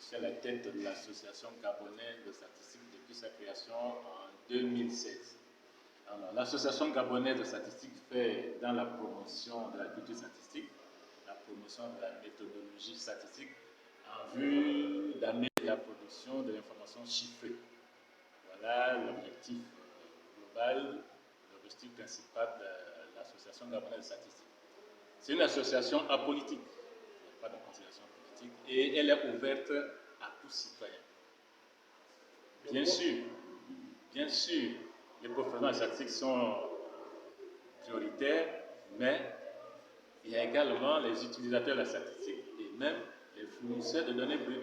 Je suis à la tête de l'Association gabonaise de statistique depuis sa création en 2016. L'Association gabonaise de statistique fait dans la promotion de la culture statistique, la promotion de la méthodologie statistique en vue d'amener la production de l'information chiffrée. Voilà l'objectif global, l'objectif principal de l'Association gabonaise de statistique. C'est une association apolitique, il n'y a pas de considération politique, et elle est ouverte à tout citoyen. Bien sûr, les professionnels statistiques sont prioritaires, mais il y a également les utilisateurs de la statistique et même les fournisseurs de données brutes,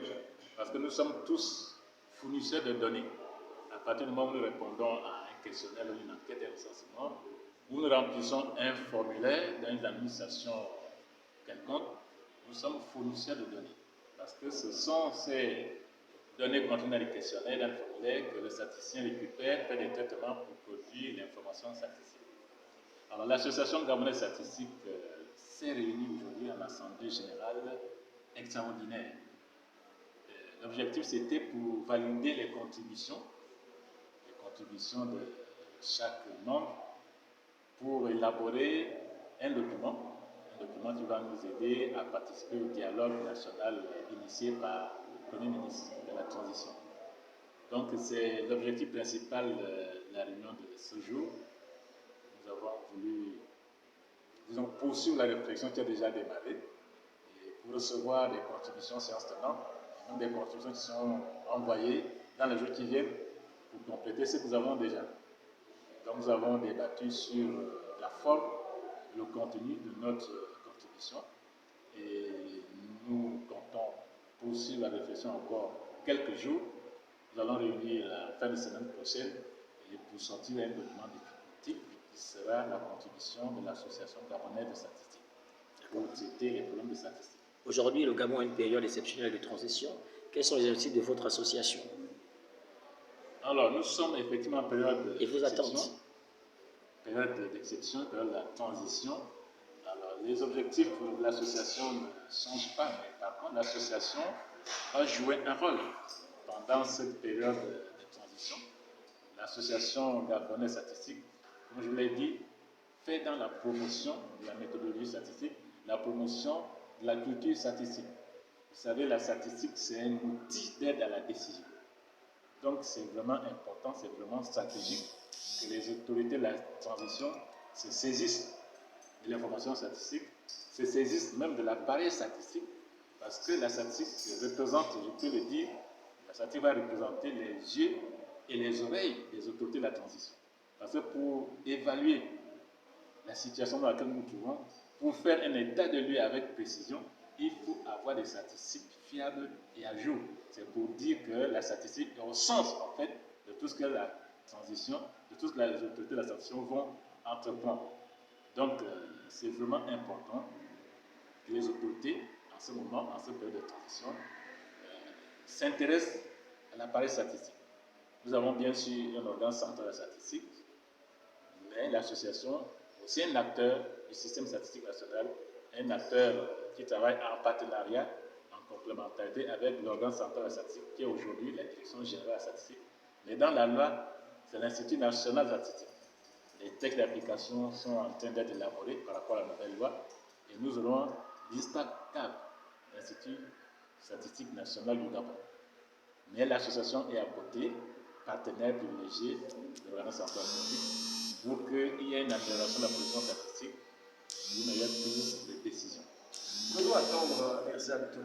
parce que nous sommes tous fournisseurs de données. À partir du moment où nous répondons à un questionnaire ou une enquête de recensement, où nous remplissons un formulaire dans une administration quelconque, nous sommes fournisseurs de données. Parce que ce sont ces données contenues dans les questionnaires, dans le formulaire, que le statisticien récupère, fait des traitements pour produire l'information statistique. Alors, l'association gabonaise statistique s'est réunie aujourd'hui en assemblée générale extraordinaire. L'objectif, c'était pour valider les contributions de chaque membre pour élaborer un document qui va nous aider à participer au dialogue national initié par le Premier ministre de la Transition. Donc, c'est l'objectif principal de la réunion de ce jour. Nous avons voulu, poursuivre la réflexion qui a déjà démarré et pour recevoir des contributions séance tenante, même des contributions qui sont envoyées dans les jours qui viennent pour compléter ce que nous avons déjà. Donc, nous avons débattu sur la forme, le contenu de notre contribution et nous comptons poursuivre la réflexion encore quelques jours. Nous allons réunir la fin de semaine prochaine et pour sortir un document définitif qui sera la contribution de l'Association gabonaise de statistique pour traiter les problèmes de statistique. Aujourd'hui, le Gabon a une période exceptionnelle de transition. Quels sont les objectifs de votre association? Alors, nous sommes effectivement en période et vos attentes? Période d'exception, période de la transition. Alors, les objectifs de l'association ne changent pas, mais par contre, l'association va jouer un rôle pendant cette période de transition. L'association gabonaise statistique, comme je l'ai dit, fait dans la promotion de la méthodologie statistique, la promotion de la culture statistique. Vous savez, la statistique, c'est un outil d'aide à la décision. Donc, c'est vraiment important, c'est vraiment stratégique que les autorités de la transition se saisissent de l'information statistique, se saisissent même de l'appareil statistique, parce que la statistique représente, je peux le dire, la statistique va représenter les yeux et les oreilles des autorités de la transition. Parce que pour évaluer la situation dans laquelle nous nous trouvons, pour faire un état de lieu avec précision, il faut avoir des statistiques fiables et à jour. C'est pour dire que la statistique est au sens, en fait, de tout ce que la transition, de tout ce que les autorités de la transition vont entreprendre. Donc, c'est vraiment important que les autorités, en ce moment, en cette période de transition, s'intéressent à l'appareil statistique. Nous avons bien sûr un organe central de la statistique, mais l'association est aussi un acteur du système statistique national, un acteur qui travaille en partenariat, en complémentarité avec l'organe central de la statistique, qui est aujourd'hui la Direction générale de la statistique. Mais dans la loi, c'est l'Institut national de la statistique. Les textes d'application sont en train d'être élaborés par rapport à la nouvelle loi et nous aurons l'ISTAC-CAB, l'Institut statistique national du Gabon. Mais l'association est à côté, partenaire privilégié de l'organe central de la statistique, pour qu'il y ait une amélioration de la production statistique, une meilleure prise de décision. Que doit attendre exactement